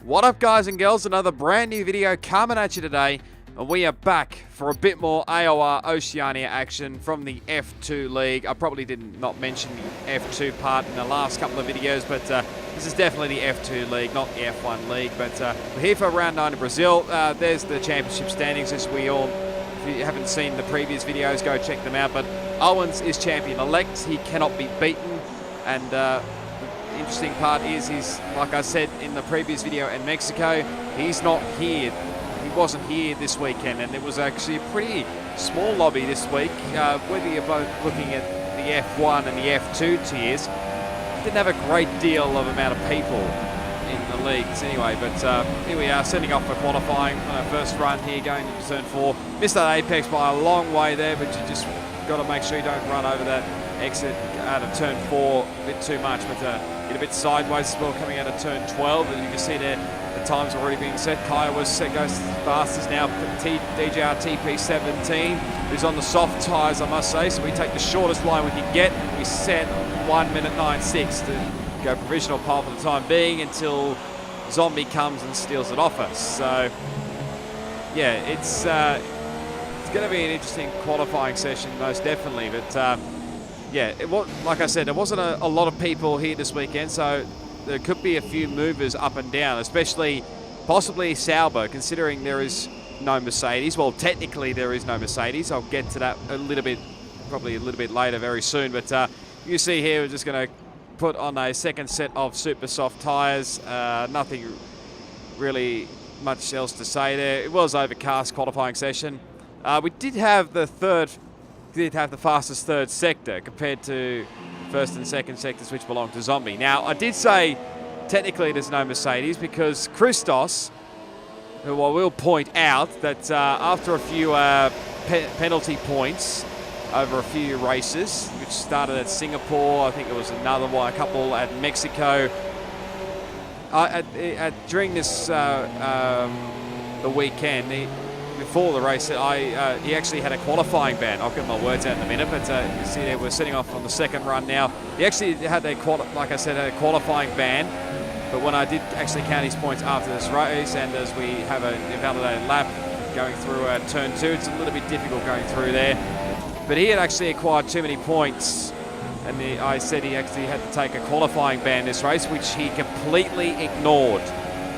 What up, guys and girls? Another brand new video coming at you today, and we are back for a bit more AOR Oceania action from the F2 League. I probably did not mention the F2 part in the last couple of videos, but this is definitely the F2 League, not the F1 League. But we're here for round 9 in Brazil. There's the championship standings, as we all, if you haven't seen the previous videos, go check them out. But Owens is champion-elect. He cannot be beaten, and interesting part is he's, like I said in the previous video in Mexico, he's not here. He wasn't here this weekend, and it was actually a pretty small lobby this week. Whether you're both looking at the F1 and the F2 tiers, didn't have a great deal of amount of people in the leagues anyway. But here we are, setting off for qualifying on our first run here, going into turn 4. Missed that apex by a long way there, but you just got to make sure you don't run over that exit out of turn 4 a bit too much, but get a bit sideways as well coming out of turn 12. And you can see there the time's already being set. Kaya was set, goes fast as now DJR TP17, who's on the soft tyres, I must say, so we take the shortest line we can get, and we set 1 minute 9.6 to go provisional pole for the time being until Zombie comes and steals it off us. So yeah, it's going to be an interesting qualifying session, most definitely. But yeah, it was, like I said, there wasn't a lot of people here this weekend, so there could be a few movers up and down, especially possibly Sauber, considering there is no Mercedes. Well, technically there is no Mercedes. I'll get to that a little bit, probably a little bit later very soon. But you see here, we're just going to put on a second set of super soft tyres. Nothing really much else to say there. It was overcast qualifying session. We did have the fastest third sector compared to first and second sectors, which belong to Zombie. Now, I did say technically there's no Mercedes because Christos, who I will point out that after a few penalty points over a few races, which started at Singapore, I think there was another one, a couple at Mexico. During this the weekend, before the race, he actually had a qualifying ban. I'll get my words out in a minute, but you see there, we're setting off on the second run now. He actually had like I said, a qualifying ban, but when I did actually count his points after this race, and as we have a invalidated lap going through turn 2, it's a little bit difficult going through there. But he had actually acquired too many points, and I said he actually had to take a qualifying ban this race, which he completely ignored,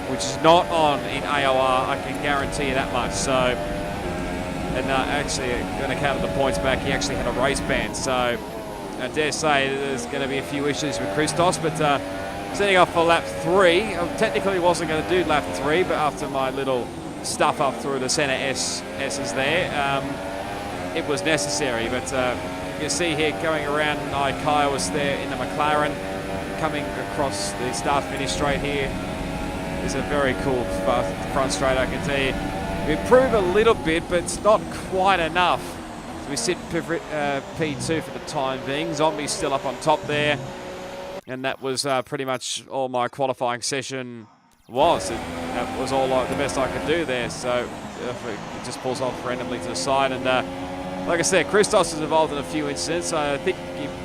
which is not on in AOR, I can guarantee you that much. So, and actually, going to count the points back, he actually had a race ban. So, I dare say there's going to be a few issues with Christos, but setting off for lap 3. I technically wasn't going to do lap 3, but after my little stuff up through the center S's there, it was necessary. But you can see here going around, Kaya was there in the McLaren, coming across the start-finish straight here. Is a very cool front straight, I can tell you. We improve a little bit, but it's not quite enough. So we sit P2 for the time being. Zombie's still up on top there. And that was pretty much all my qualifying session was. That was all the best I could do there. So it just pulls off randomly to the side. And like I said, Christos is involved in a few incidents. I think,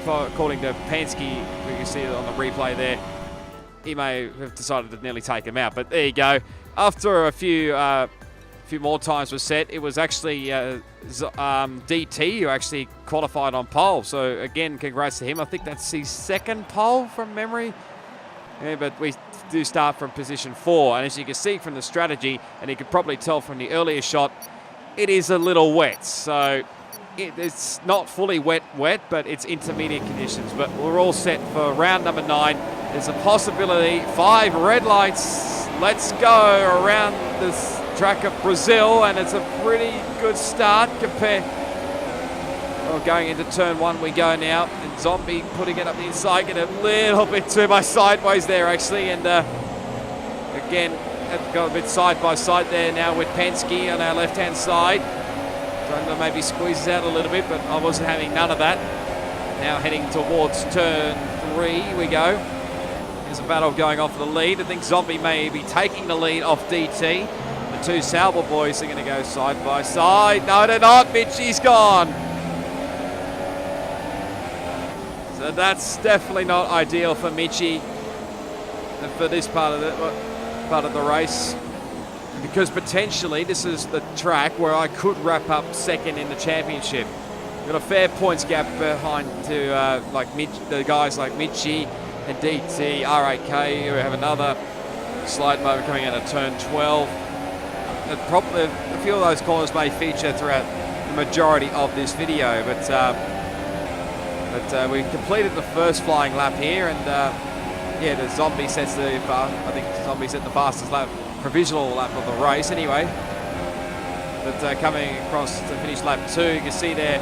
according to Penske, we can see it on the replay there, he may have decided to nearly take him out, but there you go. After a few more times were set, it was actually DT who actually qualified on pole. So again, congrats to him. I think that's his second pole from memory. Yeah, but we do start from position 4, and as you can see from the strategy, and you could probably tell from the earlier shot, it is a little wet. So it's not fully wet, but it's intermediate conditions. But we're all set for round number 9. There's a possibility, 5 red lights. Let's go around this track of Brazil, and it's a pretty good start compared. Well, going into turn 1 we go now, and Zombie putting it up the inside, getting a little bit too much sideways there actually, and again, had to go a bit side by side there now with Penske on our left-hand side. Trying to maybe squeeze out a little bit, but I wasn't having none of that. Now heading towards turn 3 we go. There's a battle going on for the lead. I think Zombie may be taking the lead off DT. The two Sauber boys are going to go side by side. No, they're not. Mitchie's gone. So that's definitely not ideal for Michi. And for this part of it, part of the race, because potentially this is the track where I could wrap up second in the championship. Got a fair points gap behind to the guys like Mitchie and DT, R8K, who have another slight moment coming out of turn 12. A few of those corners may feature throughout the majority of this video, but we completed the first flying lap here, and yeah, the Zombie sets the fastest lap, provisional lap of the race anyway. But coming across to finish lap 2, you can see there,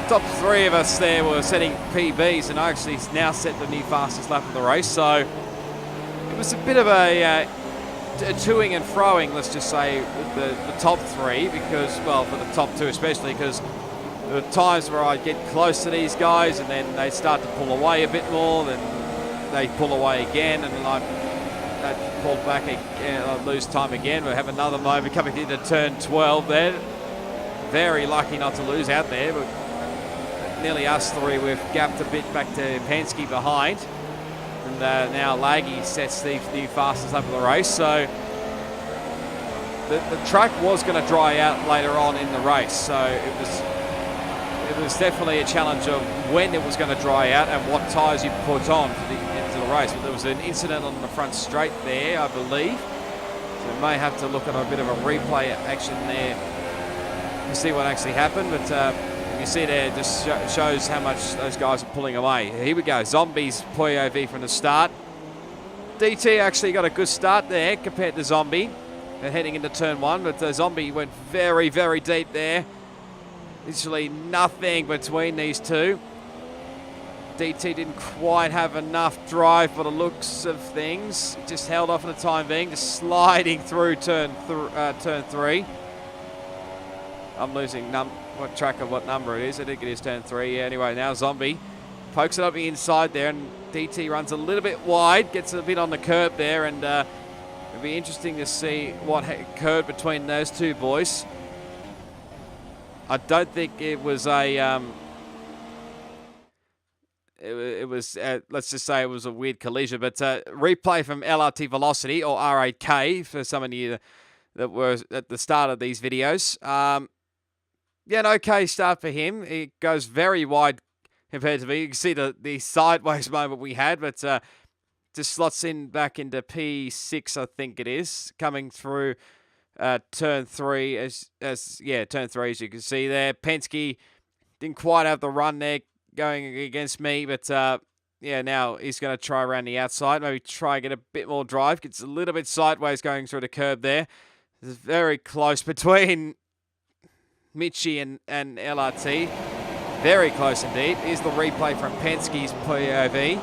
top 3 of us there were setting PBs, and I actually now set the new fastest lap of the race. So it was a bit of a toing and froing, let's just say, with the top 3, because, well, for the top 2 especially, because there were times where I'd get close to these guys and then they'd start to pull away a bit more, then they'd pull away again, and then I'd pull back again, I'd lose time again. We'll have another moment coming into turn 12 there. Very lucky not to lose out there, but nearly us 3, we've gapped a bit back to Penske behind. And now Laggy sets the fastest lap of the race. So the track was going to dry out later on in the race. So it was definitely a challenge of when it was going to dry out and what tyres you put on for into the race. But there was an incident on the front straight there, I believe. So we may have to look at a bit of a replay action there to see what actually happened. But you see there, just shows how much those guys are pulling away. Here we go, Zombie's POV from the start. DT actually got a good start there compared to Zombie. They're heading into turn 1, but Zombie went very, very deep there. Literally nothing between these two. DT didn't quite have enough drive for the looks of things. Just held off for the time being, just sliding through turn 3. I'm losing track of what number it is. I think it is turn 3. Yeah, anyway, now Zombie pokes it up the inside there, and DT runs a little bit wide, gets a bit on the curb there, and it'll be interesting to see what occurred between those two boys. I don't think it was a let's just say it was a weird collision, but replay from LRT Velocity, or R8K for some of you that were at the start of these videos. Yeah, an okay start for him. He goes very wide compared to me. You can see the sideways moment we had, but just slots in back into P6, I think it is, coming through turn 3 turn 3, as you can see there. Penske didn't quite have the run there going against me, but yeah, now he's going to try around the outside, maybe try and get a bit more drive. Gets a little bit sideways going through the curb there. It's very close between Mitchie and LRT. Very close indeed. Here's the replay from Penske's POV.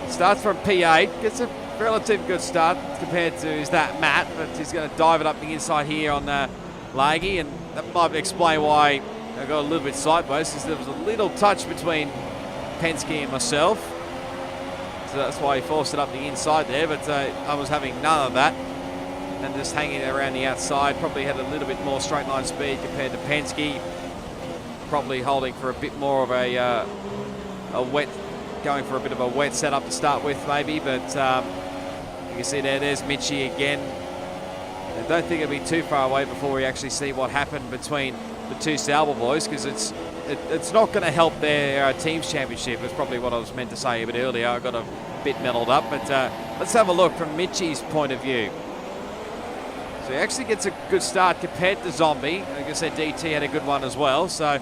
Starts from P8. Gets a relative good start compared to IsThatMaTt, but he's going to dive it up the inside here on Laggy, and that might explain why I got a little bit sideways, because there was a little touch between Penske and myself. So that's why he forced it up the inside there, but I was having none of that. And just hanging around the outside, probably had a little bit more straight line speed compared to Penske. Probably holding for a bit more of a wet, going for a bit of a wet setup to start with maybe, but you can see there's Mitchie again. I don't think it'll be too far away before we actually see what happened between the two Sauber boys, because it's not going to help their team's championship. It's probably what I was meant to say a bit earlier. I got a bit mellowed up, but let's have a look from Mitchie's point of view. So he actually gets a good start compared to Zombie. Like I said, DT had a good one as well. So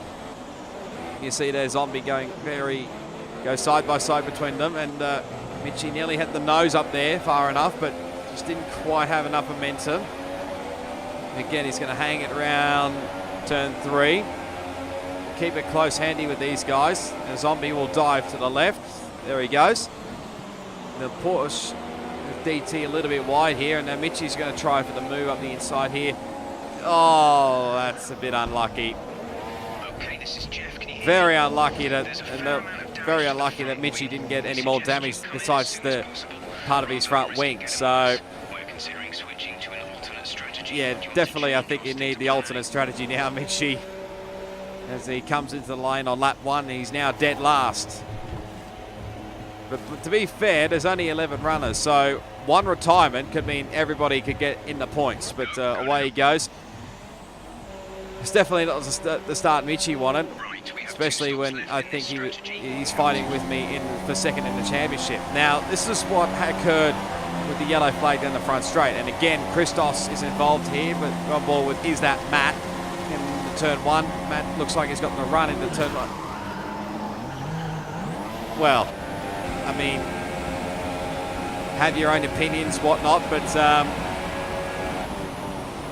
you see there Zombie go side by side between them, and Mitchie nearly had the nose up there far enough, but just didn't quite have enough momentum. And again, he's going to hang it around turn 3. Keep it close handy with these guys. And Zombie will dive to the left. There he goes. The push with DT a little bit wide here, and now Mitchie's going to try for the move up the inside here. Oh, that's a bit unlucky. Okay, this is Jeff. Can you hear very unlucky that Mitchie didn't get any more damage besides the part of his front wing. So yeah, definitely I think you need the alternate strategy now, Mitchie. As he comes into the lane on lap 1, he's now dead last. But to be fair, there's only 11 runners, so one retirement could mean everybody could get in the points. But away he goes. It's definitely not the start Mitchie wanted, especially when I think he's fighting with me for second in the championship. Now, this is what occurred with the yellow flag down the front straight. And again, Christos is involved here, but on board with IsThatMaTt in the turn 1. Matt looks like he's got the run into turn 1. Well, I mean, have your own opinions, whatnot, but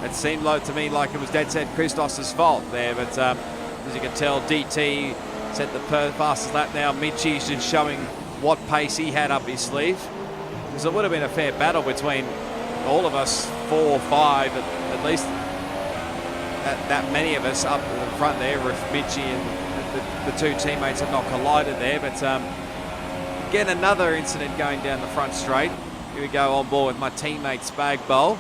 it seemed like to me like it was dead set Christos' fault there. But as you can tell, DT set the fastest lap now. Mitchie's just showing what pace he had up his sleeve. Because it would have been a fair battle between all of us, 4 or 5, at least that many of us up in front there, if Mitchie and the two teammates had not collided there. But again, another incident going down the front straight. Here we go on board with my teammate Spag Bowl.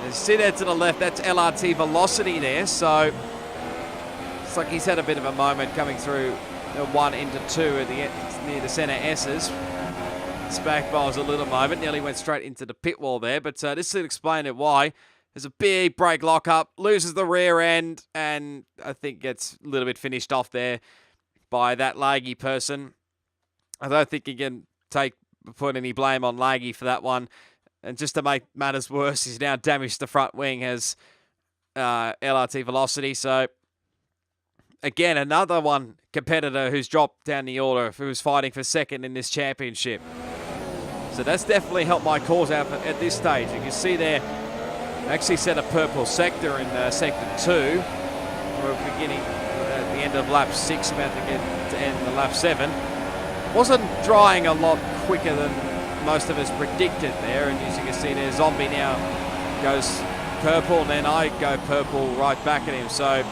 And see there to the left, that's LRT Velocity there. So it's like he's had a bit of a moment coming through 1 into 2 at the end, near the centre S's. Spag Bowl's a little moment, nearly went straight into the pit wall there. But this will explain it why. There's a big brake lock-up, loses the rear end, and I think gets a little bit finished off there by ThatLaggyPerson. I don't think you can put any blame on Laggy for that one. And just to make matters worse, he's now damaged the front wing as LRT Velocity. So, again, another one competitor who's dropped down the order, who's fighting for second in this championship. So that's definitely helped my cause out at this stage. You can see there, I actually set a purple sector in sector 2. We're beginning at the end of lap 6, about to get to end the lap 7. Wasn't drying a lot quicker than most of us predicted there, and as you can see there, Zombie now goes purple, and then I go purple right back at him. So,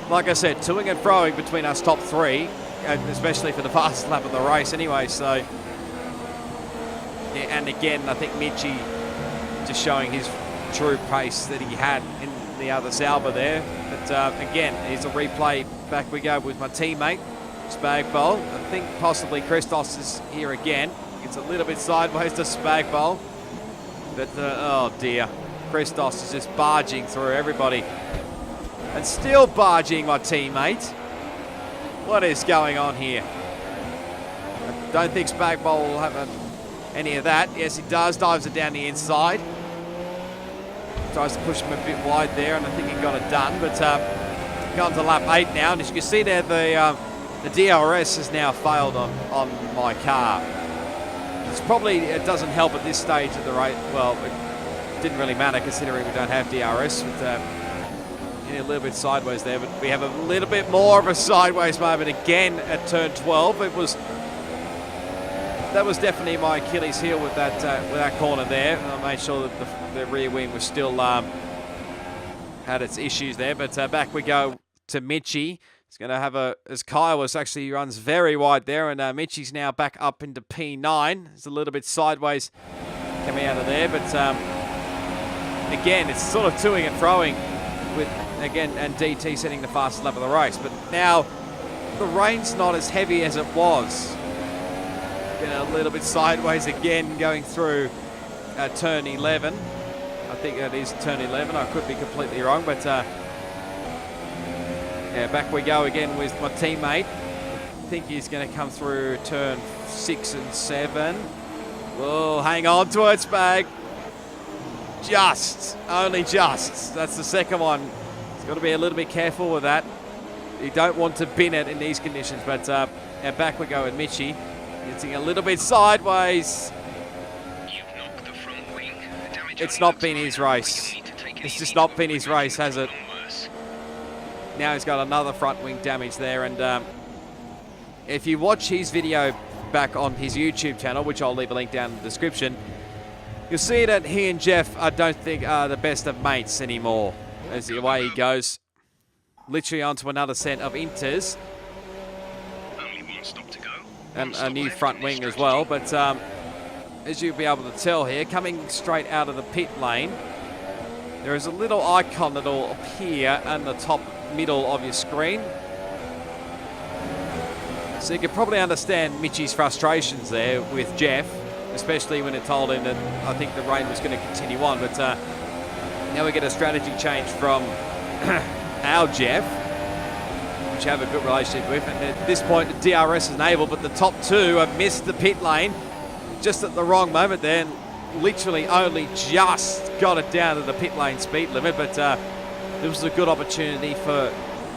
like I said, toing and froing between us top 3, and especially for the fastest lap of the race anyway. So, yeah, and again, I think Mitchie just showing his true pace that he had in the other Sauber there. But again, here's a replay. Back we go with my teammate, Spag Bowl. I think possibly Christos is here again. It's a little bit sideways to Spag Bowl. But, oh dear. Christos is just barging through everybody. And still barging my teammate. What is going on here? I don't think Spag Bowl will have any of that. Yes, he does. Dives it down the inside. Tries to push him a bit wide there, and I think he got it done. But going to lap 8 now. And as you can see there, the DRS has now failed on my car. It doesn't help at this stage of the race. Well, it didn't really matter considering we don't have DRS. But, a little bit sideways there, but we have a little bit more of a sideways moment again at turn 12. That was definitely my Achilles heel with that corner there. And I made sure that the rear wing was still had its issues there. But back we go to Mitchie. He's going to have as Kyle was actually runs very wide there, and Mitchie's now back up into P9. It's a little bit sideways coming out of there, but again, it's sort of toing and froing with, again, and DT setting the fastest lap of the race. But now the rain's not as heavy as it was. Getting a little bit sideways again going through turn 11. I think that is turn 11. I could be completely wrong, but yeah, back we go again with my teammate. I think he's going to come through turn 6 and 7. Whoa, hang on to it, Spag. Only just. That's the second one. He's got to be a little bit careful with that. You don't want to bin it in these conditions, but yeah, back we go with Mitchie. Getting a little bit sideways. It's not been his race. It's just not been his race, has it? Now he's got another front wing damage there, and if you watch his video back on his YouTube channel, which I'll leave a link down in the description, you'll see that he and Jeff, I don't think, are the best of mates anymore. As the way he goes, literally onto another set of inters. Only one stop to go. And a new front wing as well, but as you'll be able to tell here, coming straight out of the pit lane, there is a little icon that'll appear in the top middle of your screen So you can probably understand Mitchy's frustrations there with Jeff, especially when it told him that I think the rain was going to continue on. But now we get a strategy change from our Jeff, which you have a good relationship with. And at this point, the DRS is enabled, but the top two have missed the pit lane just at the wrong moment there. And literally only just got it down to the pit lane speed limit. But this was a good opportunity for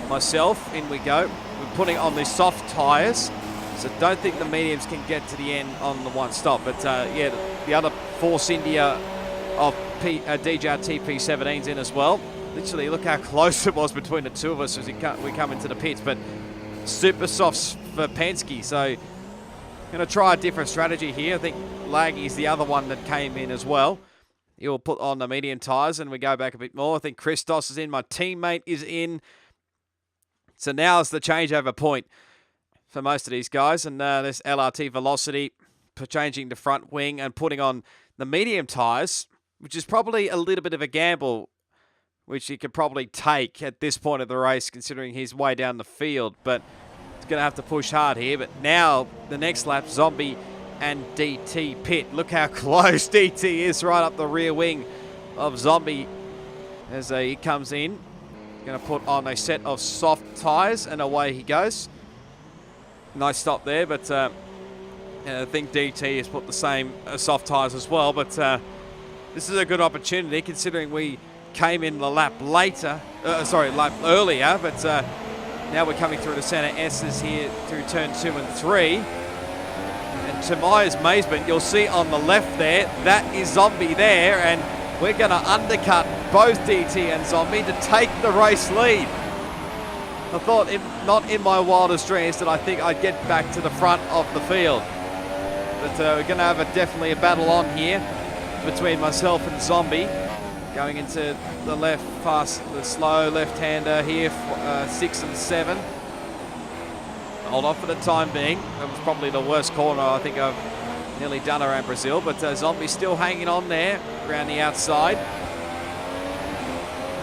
myself. In we go. We're putting on the soft tyres, so don't think the mediums can get to the end on the one stop. But yeah, the other Force India of DJR TP17's in as well. Literally, look how close it was between the two of us as we come into the pits. But super softs for Penske, so going to try a different strategy here. I think Laggy's the other one that came in as well. He'll put on the medium tyres and we go back a bit more. I think Christos is in, my teammate is in. So now is the changeover point for most of these guys. And there's LRT Velocity for changing the front wing and putting on the medium tyres, which is probably a little bit of a gamble, which he could probably take at this point of the race, considering he's way down the field. But he's going to have to push hard here. But now, the next lap, Zombie and DT pit. Look how close DT is right up the rear wing of Zombie as he comes in. Going to put on a set of soft tyres and away he goes. Nice stop there, but I think DT has put the same soft tyres as well. But this is a good opportunity considering we came in the lap later, lap earlier, but now we're coming through the centre S's here through turn 2 and 3. And to my amazement, you'll see on the left there, that is Zombie there, and we're going to undercut both DT and Zombie to take the race lead. I thought, not in my wildest dreams, that I think I'd get back to the front of the field. But we're going to have definitely a battle on here between myself and Zombie. Going into the left fast, the slow left-hander here, 6 and 7. Hold off for the time being. That was probably the worst corner I think I've nearly done around Brazil, but Zombie's still hanging on there around the outside.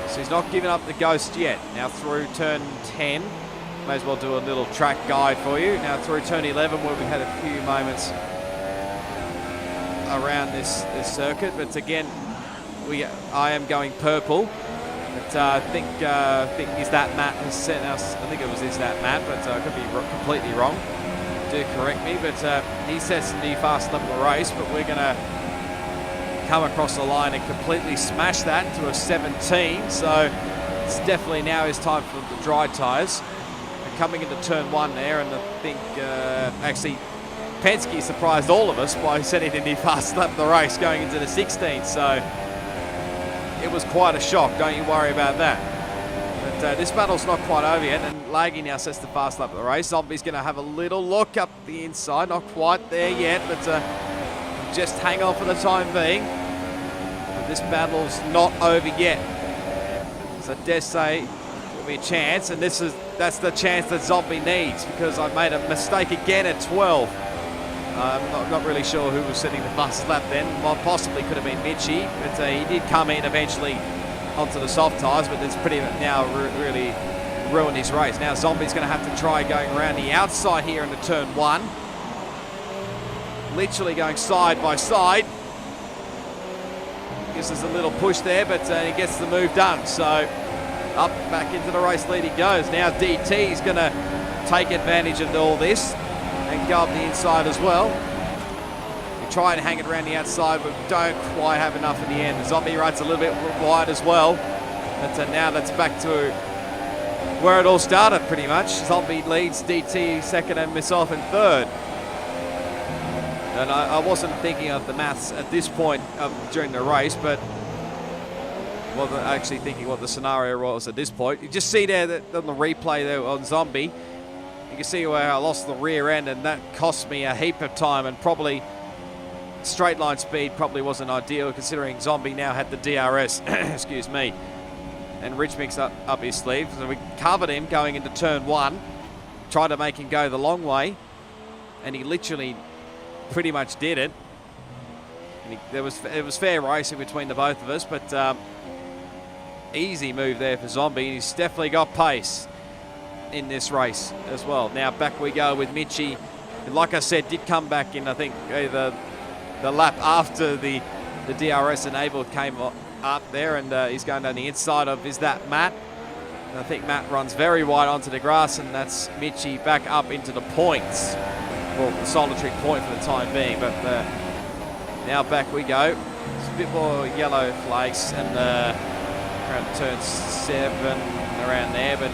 So he's not giving up the ghost yet. Now through turn 10. May as well do a little track guide for you. Now through turn 11 where we had a few moments around this circuit, but again, I am going purple. But I think IsThatMaTt has sent us, I think it was IsThatMaTt, but I could be completely wrong. Do correct me, but he sets the new fast lap of the race, but we're going to come across the line and completely smash that to a 17. So it's definitely now is time for the dry tyres. We're coming into turn 1 there, and I think actually Penske surprised all of us by setting the new fast lap of the race going into the 16. So it was quite a shock, don't you worry about that. But this battle's not quite over yet, and Laggy now sets the fast lap of the race. Zombie's going to have a little look up the inside, not quite there yet, but just hang on for the time being. But this battle's not over yet. So I dare say there'll be a chance, and that's the chance that Zombie needs, because I made a mistake again at 12. I'm not really sure who was setting the fastest lap then. Well, possibly could have been Mitchy, but he did come in eventually onto the soft tyres, but it's pretty now really ruined his race. Now Zombie's going to have to try going around the outside here into turn 1. Literally going side by side. Gives us a little push there, but he gets the move done. So up back into the race lead he goes. Now DT is going to take advantage of all this and go up the inside as well. We try and hang it around the outside, but don't quite have enough in the end. The Zombie runs a little bit wide as well. But now that's back to where it all started pretty much. Zombie leads, DT second and myself in third. And I wasn't thinking of the maths at this point during the race, but wasn't actually thinking what the scenario was at this point. You just see there that on the replay there on Zombie, you can see where I lost the rear end, and that cost me a heap of time, and probably straight line speed probably wasn't ideal considering Zombie now had the DRS, excuse me, and Rich mixed up his sleeve. So we covered him going into turn 1, tried to make him go the long way, and he literally pretty much did it. And it was fair racing between the both of us, but easy move there for Zombie. He's definitely got pace. in this race as well. Now back we go with Mitchie. And like I said, did come back in, I think, the lap after the DRS enabled came up there, and he's going down the inside of IsThatMaTt. And I think Matt runs very wide onto the grass, and that's Mitchie back up into the points. Well, the solitary point for the time being, but now back we go. It's a bit more yellow flags and around turn 7 around there, but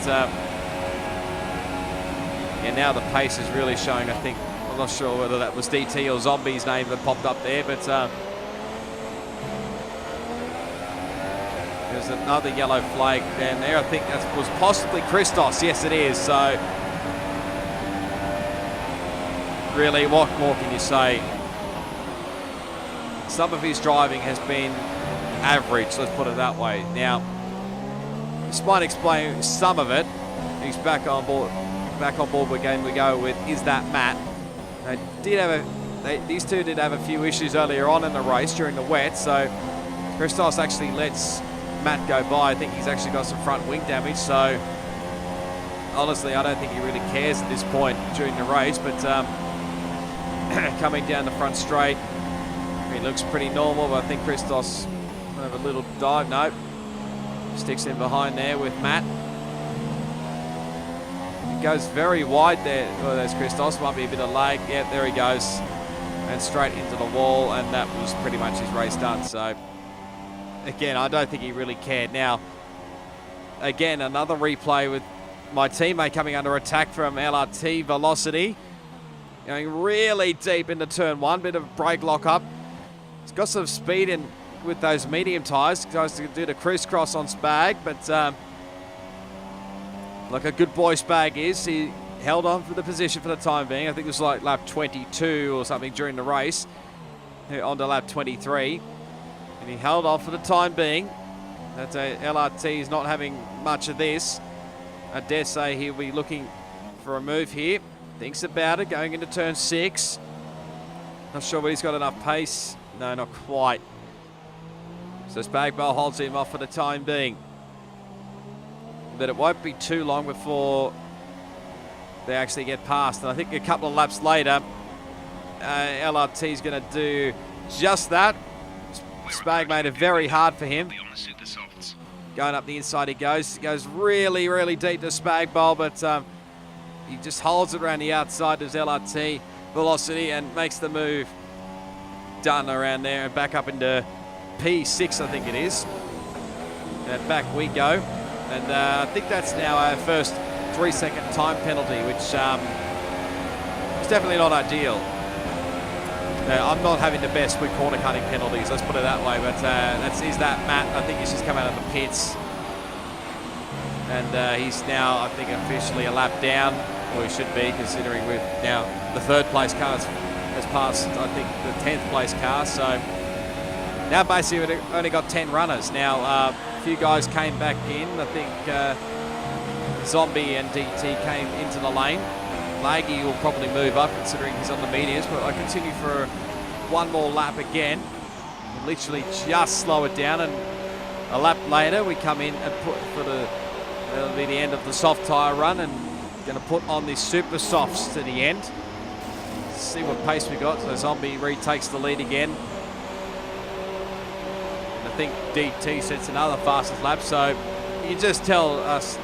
yeah, now the pace is really showing. I think, I'm not sure whether that was DT or Zombie's name that popped up there, but there's another yellow flag down there. I think that was possibly Christos. Yes, it is. So really, what more can you say? Some of his driving has been average, let's put it that way. Now, this might explain some of it. He's back on board again. We go with IsThatMaTt. These two did have a few issues earlier on in the race during the wet, so Christos actually lets Matt go by. I think he's actually got some front wing damage, so honestly, I don't think he really cares at this point during the race, but coming down the front straight, he looks pretty normal, but I think Christos will have a little dive. No, sticks in behind there with Matt. He goes very wide there. Oh, there's Christos. Might be a bit of lag. Yeah, there he goes. And straight into the wall, and that was pretty much his race done. So, again, I don't think he really cared. Now, again, another replay with my teammate coming under attack from LRT Velocity. Going really deep into turn 1. Bit of brake lock up. He's got some speed in with those medium tyres. Tries to do the crisscross on Spag, but like a good boy Spag is, he held on for the position for the time being. I think it was like lap 22 or something during the race. On to lap 23. And he held on for the time being. That's LRT is not having much of this. I dare say he'll be looking for a move here. Thinks about it, going into turn 6. Not sure whether he's got enough pace. No, not quite. So Spagbell holds him off for the time being. But it won't be too long before they actually get past. And I think a couple of laps later, LRT is going to do just that. Spag made it very hard for him. Going up the inside he goes. He goes really, really deep to Spagbell, but he just holds it around the outside of LRT Velocity and makes the move done around there and back up into P6, I think it is. And back we go. And I think that's now our first 3-second time penalty, which is definitely not ideal. I'm not having the best with corner cutting penalties, let's put it that way, but that's IsThatMaTt. I think he's just come out of the pits. And he's now, I think, officially a lap down, or he should be, considering we've now the third place car has passed, I think, the 10th place car. So now basically we've only got 10 runners. Now a few guys came back in. I think Zombie and DT came into the lane. Laggy will probably move up considering he's on the mediums, but I continue for one more lap again. And literally just slow it down, and a lap later we come in and put for that'll be the end of the soft tyre run, and going to put on the super softs to the end. Let's see what pace we got. So Zombie retakes the lead again. And I think DT sets another fastest lap, so you can just tell us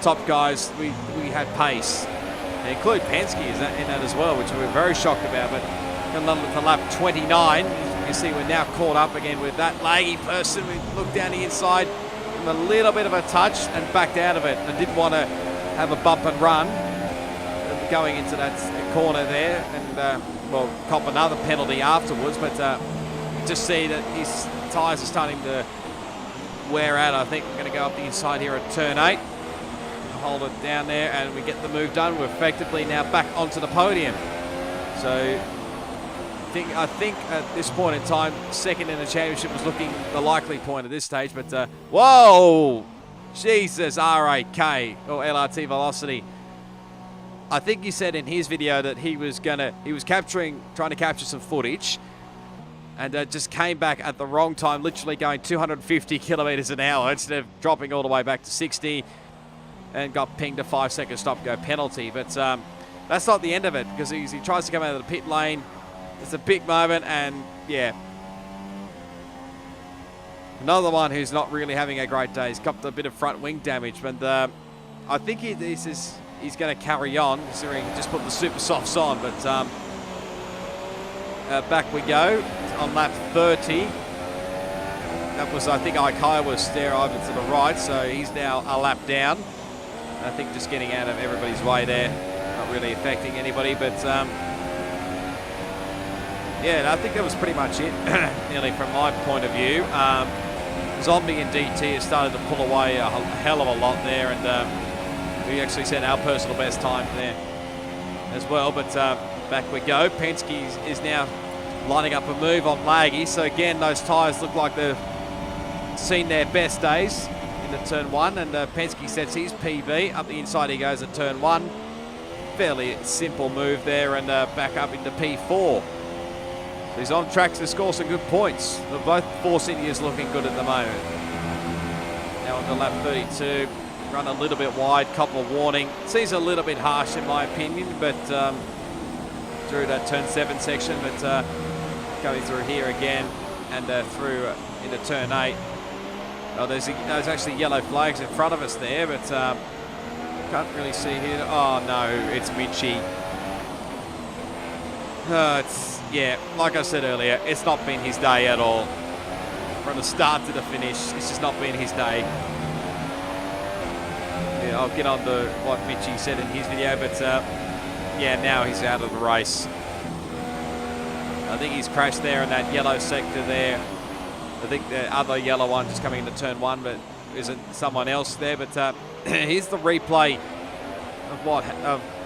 top guys we had pace. And include Penske in that as well, which we were very shocked about. But for lap 29, you can see we're now caught up again with ThatLaggyPerson. We look down the inside, a little bit of a touch and backed out of it. I didn't want to have a bump and run going into that corner there, and well, cop another penalty afterwards. But you just see that his tyres are starting to wear out. I think we're going to go up the inside here at turn 8. Hold it down there, and we get the move done. We're effectively now back onto the podium. So I think at this point in time, second in the championship was looking the likely point at this stage. But whoa, Jesus, RAK or LRT Velocity. I think he said in his video that he was trying to capture some footage, and just came back at the wrong time, literally going 250 kilometers an hour instead of dropping all the way back to 60. and got pinged a 5-second stop-go penalty. But that's not the end of it, because he tries to come out of the pit lane. It's a big moment, and yeah. Another one who's not really having a great day. He's got a bit of front wing damage, but I think he's going to carry on, considering he just put the super softs on. But back we go on lap 30. That was, I think, Ikai was there over to the right, so he's now a lap down. I think just getting out of everybody's way there, not really affecting anybody. But yeah, I think that was pretty much it, nearly from my point of view. Zombie and DT has started to pull away a hell of a lot there, and we actually set our personal best time there as well. But back we go. Penske is now lining up a move on Laggy. So again, those tyres look like they've seen their best days into turn 1, and Penske sets his PB. Up the inside he goes at turn 1. Fairly simple move there, and back up into P4. He's on track to score some good points. Both Force India's looking good at the moment. Now on to lap 32. Run a little bit wide, couple of warning. Seems a little bit harsh in my opinion, but through that turn 7 section, but going through here again and through into turn 8. Oh, there's actually yellow flags in front of us there, but can't really see here. Oh no, it's Mitchie. Yeah, like I said earlier, it's not been his day at all. From the start to the finish, it's just not been his day. Yeah, I'll get on to what Mitchie said in his video, but yeah, now he's out of the race. I think he's crashed there in that yellow sector there. I think the other yellow one just coming into turn 1, but isn't someone else there. But here's the replay of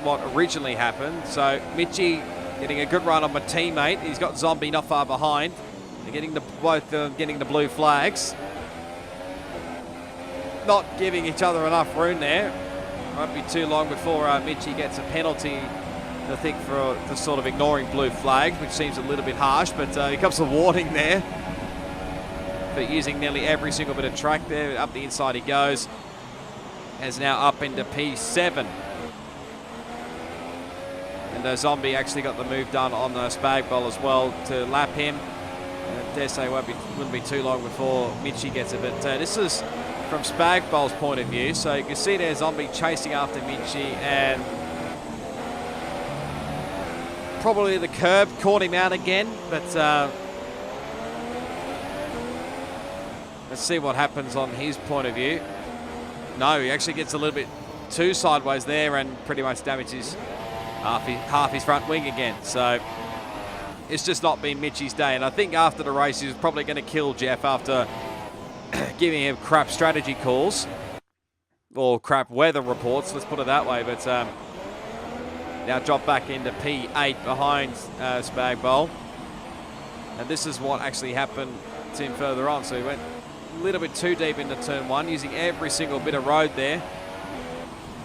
what originally happened. So Mitchie getting a good run on my teammate. He's got Zombie not far behind. They're getting both getting the blue flags. Not giving each other enough room there. Won't be too long before Mitchie gets a penalty, I think, for sort of ignoring blue flags, which seems a little bit harsh, but here comes a warning there for using nearly every single bit of track there. Up the inside he goes. Is now up into P7. And Zombie actually got the move done on the Spagbol as well to lap him. I dare say wouldn't be too long before Mitchie gets it. But this is from Spagbol's point of view. So you can see there Zombie chasing after Mitchie, and probably the curb caught him out again. But let's see what happens on his point of view. No, he actually gets a little bit too sideways there and pretty much damages half his front wing again. So it's just not been Mitchie's day. And I think after the race, he was probably going to kill Jeff after giving him crap strategy calls or crap weather reports, let's put it that way. But now drop back into P8 behind Spagbol. And this is what actually happened to him further on. So he went a little bit too deep into turn 1, using every single bit of road there.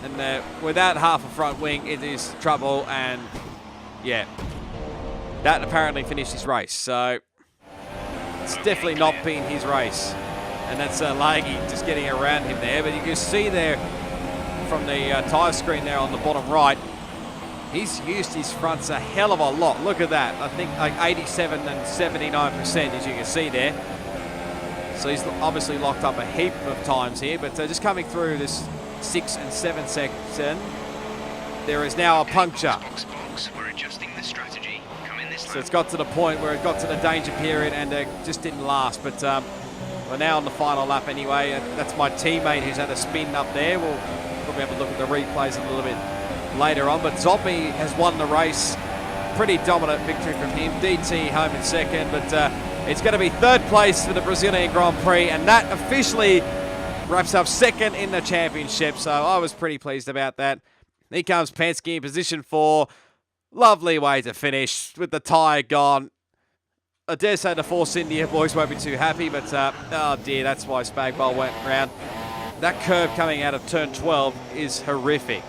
And without half a front wing, it is trouble. And yeah, that apparently finished his race. So it's definitely not been his race. And that's Laggy just getting around him there. But you can see there from the tyre screen there on the bottom right, he's used his fronts a hell of a lot. Look at that. I think like 87 and 79%, as you can see there. So he's obviously locked up a heap of times here. But just coming through this 6 and 7 section, there is now a puncture. We're adjusting the strategy. Come in this So it's got to the point where it got to the danger period and just didn't last. But we're now on the final lap anyway. That's my teammate who's had a spin up there. We'll probably have a look at the replays a little bit later on. But Zombie has won the race. Pretty dominant victory from him. DT home in second, but it's going to be third place for the Brazilian Grand Prix, and that officially wraps up second in the championship. So I was pretty pleased about that. Here comes Penske in position 4. Lovely way to finish with the tyre gone. I dare say the Force India boys won't be too happy, but oh dear, that's why Spagbol went round. That curve coming out of turn 12 is horrific.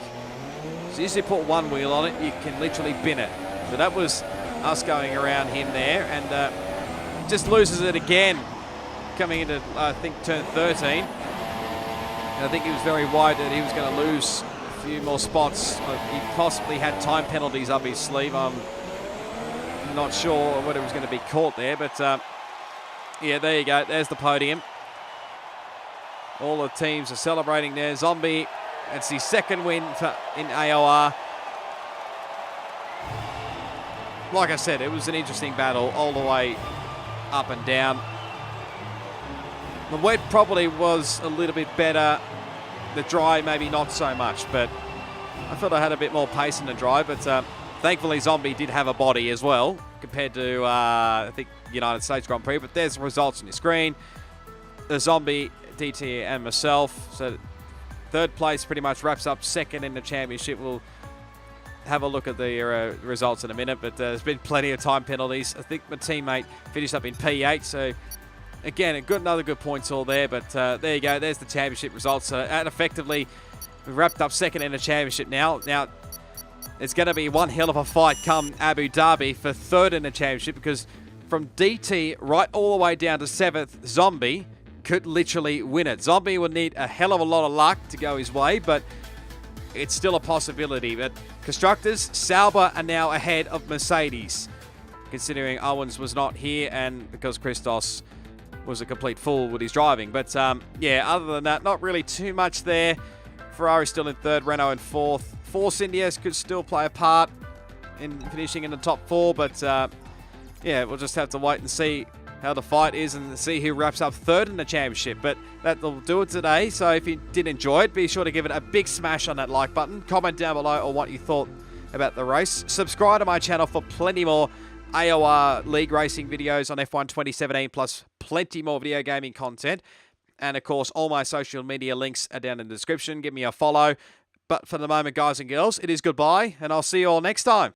So usually put one wheel on it, you can literally bin it. So that was us going around him there, and just loses it again coming into, I think, turn 13. And I think he was very worried that he was going to lose a few more spots. He possibly had time penalties up his sleeve. I'm not sure whether it was going to be caught there, but yeah, there you go. There's the podium. All the teams are celebrating there. Zombie, it's his second win in AOR. Like I said, it was an interesting battle all the way up and down. The wet probably was a little bit better. The dry maybe not so much, but I thought I had a bit more pace in the dry, but thankfully Zombie did have a body as well compared to, I think, United States Grand Prix, but there's the results on your screen. The Zombie, DT and myself, so third place pretty much wraps up second in the championship. We'll have a look at the results in a minute, but there's been plenty of time penalties. I think my teammate finished up in P8, so again, another good points all there, but there you go. There's the championship results. And effectively, we wrapped up second in the championship now. Now, it's going to be one hell of a fight come Abu Dhabi for third in the championship, because from DT right all the way down to 7th, Zombie could literally win it. Zombie would need a hell of a lot of luck to go his way, but it's still a possibility. But constructors, Sauber are now ahead of Mercedes, considering Owens was not here and because Christos was a complete fool with his driving. But yeah, other than that, not really too much there. Ferrari still in third, Renault in fourth. Force Indias could still play a part in finishing in the top four, but yeah, we'll just have to wait and see how the fight is and see who wraps up third in the championship. But that'll do it today. So if you did enjoy it, be sure to give it a big smash on that like button. Comment down below on what you thought about the race. Subscribe to my channel for plenty more AOR League Racing videos on F1 2017, plus plenty more video gaming content. And of course, all my social media links are down in the description. Give me a follow. But for the moment, guys and girls, it is goodbye, and I'll see you all next time.